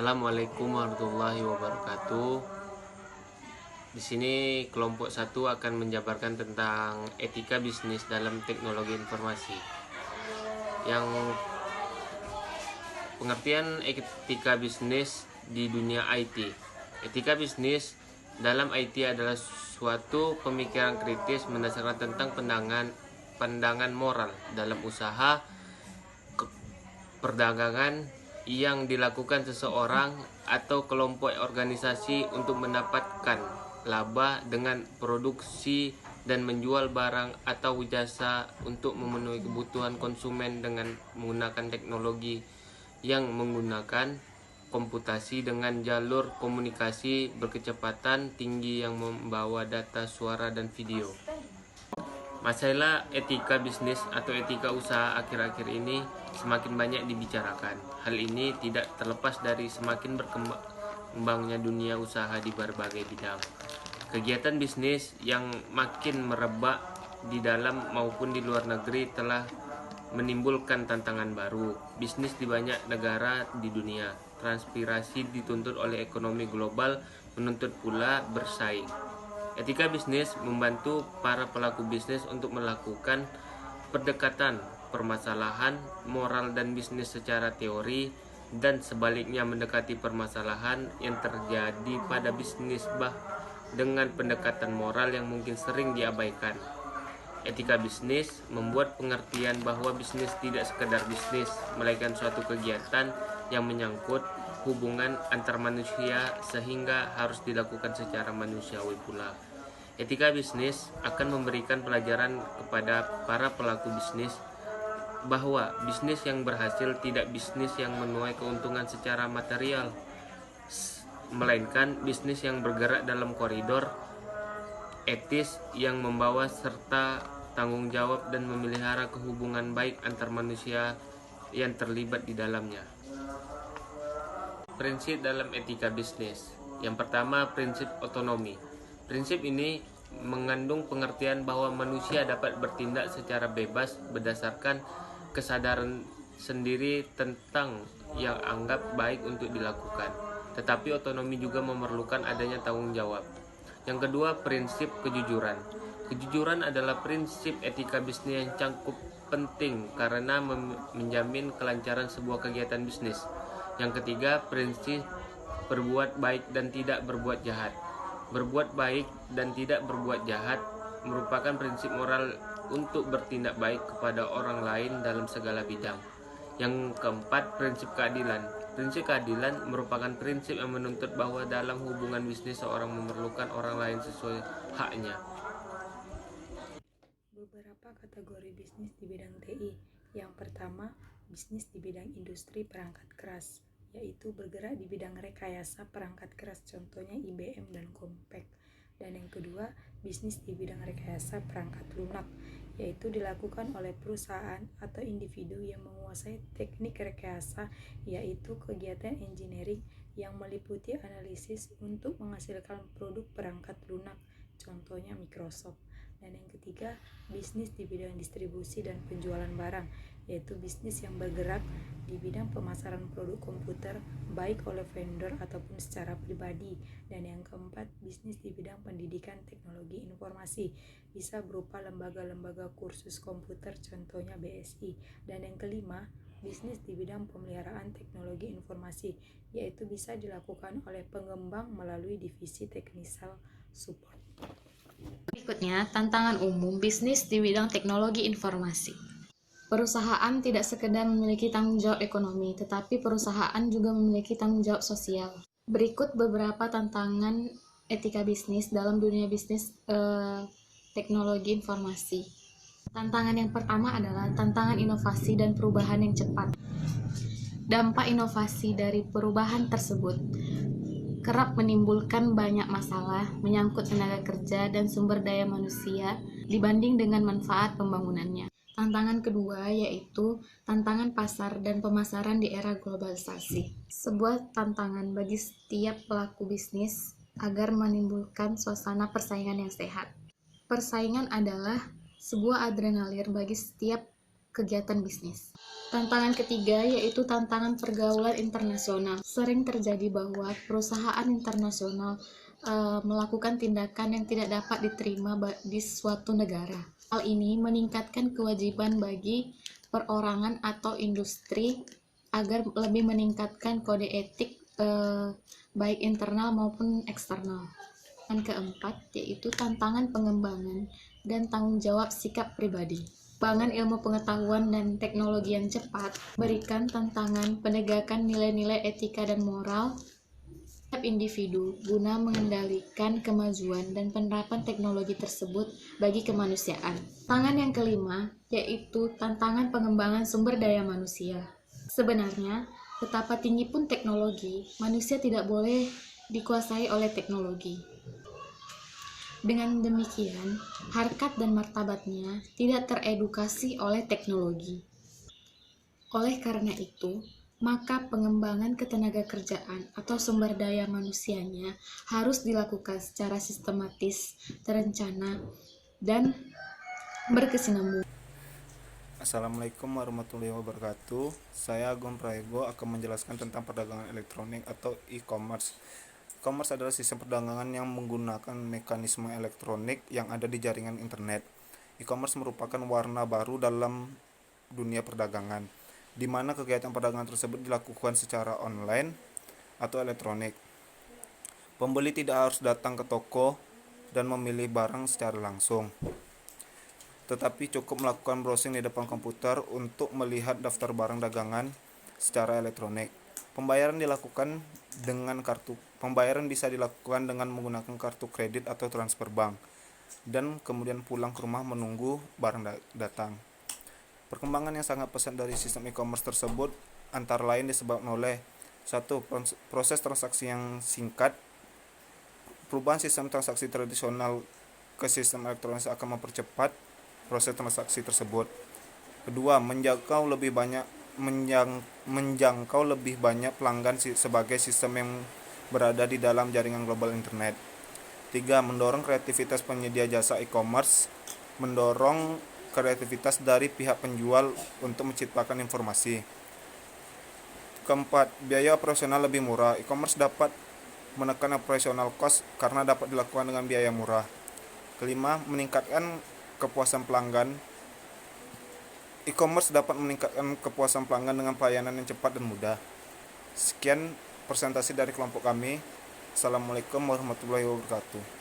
Assalamualaikum warahmatullahi wabarakatuh. Di sini kelompok 1 akan menjabarkan tentang etika bisnis dalam teknologi informasi. Yang pengertian etika bisnis di dunia IT. Etika bisnis dalam IT adalah suatu pemikiran kritis mendasarkan tentang pandangan moral dalam usaha perdagangan yang dilakukan seseorang atau kelompok organisasi untuk mendapatkan laba dengan produksi dan menjual barang atau jasa untuk memenuhi kebutuhan konsumen dengan menggunakan teknologi yang menggunakan komputasi dengan jalur komunikasi berkecepatan tinggi yang membawa data, suara, dan video. Masalah etika bisnis atau etika usaha akhir-akhir ini semakin banyak dibicarakan. Hal ini tidak terlepas dari semakin berkembangnya dunia usaha di berbagai bidang. Kegiatan bisnis yang makin merebak di dalam maupun di luar negeri telah menimbulkan tantangan baru. Bisnis di banyak negara di dunia, transparansi dituntut oleh ekonomi global, menuntut pula bersaing. Etika bisnis membantu para pelaku bisnis untuk melakukan pendekatan permasalahan moral dan bisnis secara teori, dan sebaliknya mendekati permasalahan yang terjadi pada bisnis dengan pendekatan moral yang mungkin sering diabaikan. Etika bisnis membuat pengertian bahwa bisnis tidak sekedar bisnis, melainkan suatu kegiatan yang menyangkut hubungan antar manusia sehingga harus dilakukan secara manusiawi pula. Etika bisnis akan memberikan pelajaran kepada para pelaku bisnis bahwa bisnis yang berhasil tidak bisnis yang menuai keuntungan secara material, melainkan bisnis yang bergerak dalam koridor etis yang membawa serta tanggung jawab dan memelihara kehubungan baik antar manusia yang terlibat di dalamnya. Prinsip dalam etika bisnis. Yang pertama, prinsip otonomi. Prinsip ini mengandung pengertian bahwa manusia dapat bertindak secara bebas berdasarkan kesadaran sendiri tentang yang anggap baik untuk dilakukan. Tetapi otonomi juga memerlukan adanya tanggung jawab. Yang kedua, prinsip kejujuran. Kejujuran adalah prinsip etika bisnis yang cukup penting karena menjamin kelancaran sebuah kegiatan bisnis. Yang ketiga, prinsip berbuat baik dan tidak berbuat jahat. Berbuat baik dan tidak berbuat jahat merupakan prinsip moral untuk bertindak baik kepada orang lain dalam segala bidang. Yang keempat, prinsip keadilan. Prinsip keadilan merupakan prinsip yang menuntut bahwa dalam hubungan bisnis seorang memerlukan orang lain sesuai haknya. Beberapa kategori bisnis di bidang TI. Yang pertama, bisnis di bidang industri perangkat keras, yaitu bergerak di bidang rekayasa perangkat keras, contohnya IBM dan Compaq. Dan yang kedua, bisnis di bidang rekayasa perangkat lunak, yaitu dilakukan oleh perusahaan atau individu yang menguasai teknik rekayasa, yaitu kegiatan engineering yang meliputi analisis untuk menghasilkan produk perangkat lunak, contohnya Microsoft. Dan yang ketiga, bisnis di bidang distribusi dan penjualan barang, yaitu bisnis yang bergerak di bidang pemasaran produk komputer baik oleh vendor ataupun secara pribadi. Dan yang keempat, bisnis di bidang pendidikan teknologi informasi, bisa berupa lembaga-lembaga kursus komputer, contohnya BSI. Dan yang kelima, bisnis di bidang pemeliharaan teknologi informasi, yaitu bisa dilakukan oleh pengembang melalui divisi technical support. Berikutnya, tantangan umum bisnis di bidang teknologi informasi. Perusahaan tidak sekedar memiliki tanggung jawab ekonomi, tetapi perusahaan juga memiliki tanggung jawab sosial. Berikut beberapa tantangan etika bisnis dalam dunia bisnis teknologi informasi. Tantangan yang pertama adalah tantangan inovasi dan perubahan yang cepat. Dampak inovasi dari perubahan tersebut kerap menimbulkan banyak masalah menyangkut tenaga kerja dan sumber daya manusia dibanding dengan manfaat pembangunannya. Tantangan kedua yaitu tantangan pasar dan pemasaran di era globalisasi. Sebuah tantangan bagi setiap pelaku bisnis agar menimbulkan suasana persaingan yang sehat. Persaingan adalah sebuah adrenalin bagi setiap kegiatan bisnis. Tantangan ketiga yaitu tantangan pergaulan internasional. Sering terjadi bahwa perusahaan internasional melakukan tindakan yang tidak dapat diterima di suatu negara. Hal ini meningkatkan kewajiban bagi perorangan atau industri agar lebih meningkatkan kode etik baik internal maupun eksternal. Yang keempat yaitu tantangan pengembangan dan tanggung jawab sikap pribadi. Pengembangan ilmu pengetahuan dan teknologi yang cepat berikan tantangan penegakan nilai-nilai etika dan moral setiap individu guna mengendalikan kemajuan dan penerapan teknologi tersebut bagi kemanusiaan. Tantangan yang kelima yaitu tantangan pengembangan sumber daya manusia. Sebenarnya, betapa tinggi pun teknologi, manusia tidak boleh dikuasai oleh teknologi. Dengan demikian, harkat dan martabatnya tidak teredukasi oleh teknologi. Oleh karena itu, maka pengembangan ketenagakerjaan atau sumber daya manusianya harus dilakukan secara sistematis, terencana, dan berkesinambungan. Assalamualaikum warahmatullahi wabarakatuh. Saya Agung Prayogo akan menjelaskan tentang perdagangan elektronik atau e-commerce. E-commerce adalah sistem perdagangan yang menggunakan mekanisme elektronik yang ada di jaringan internet. E-commerce merupakan warna baru dalam dunia perdagangan, di mana kegiatan perdagangan tersebut dilakukan secara online atau elektronik. Pembeli tidak harus datang ke toko dan memilih barang secara langsung, tetapi cukup melakukan browsing di depan komputer untuk melihat daftar barang dagangan secara elektronik. Pembayaran bisa dilakukan dengan menggunakan kartu kredit atau transfer bank, dan kemudian pulang ke rumah menunggu barang datang. Perkembangan yang sangat pesat dari sistem e-commerce tersebut antara lain disebabkan oleh 1. Proses transaksi yang singkat. Perubahan sistem transaksi tradisional ke sistem elektronik akan mempercepat proses transaksi tersebut. 2. Menjangkau lebih banyak pelanggan sebagai sistem yang berada di dalam jaringan global internet. 3. Mendorong kreativitas penyedia jasa e-commerce. Mendorong kreativitas dari pihak penjual untuk menciptakan informasi. 4. Biaya operasional lebih murah. E-commerce dapat menekan operational cost karena dapat dilakukan dengan biaya murah. 5. Meningkatkan kepuasan pelanggan. E-commerce dapat meningkatkan kepuasan pelanggan dengan pelayanan yang cepat dan mudah. Sekian presentasi dari kelompok kami. Assalamualaikum warahmatullahi wabarakatuh.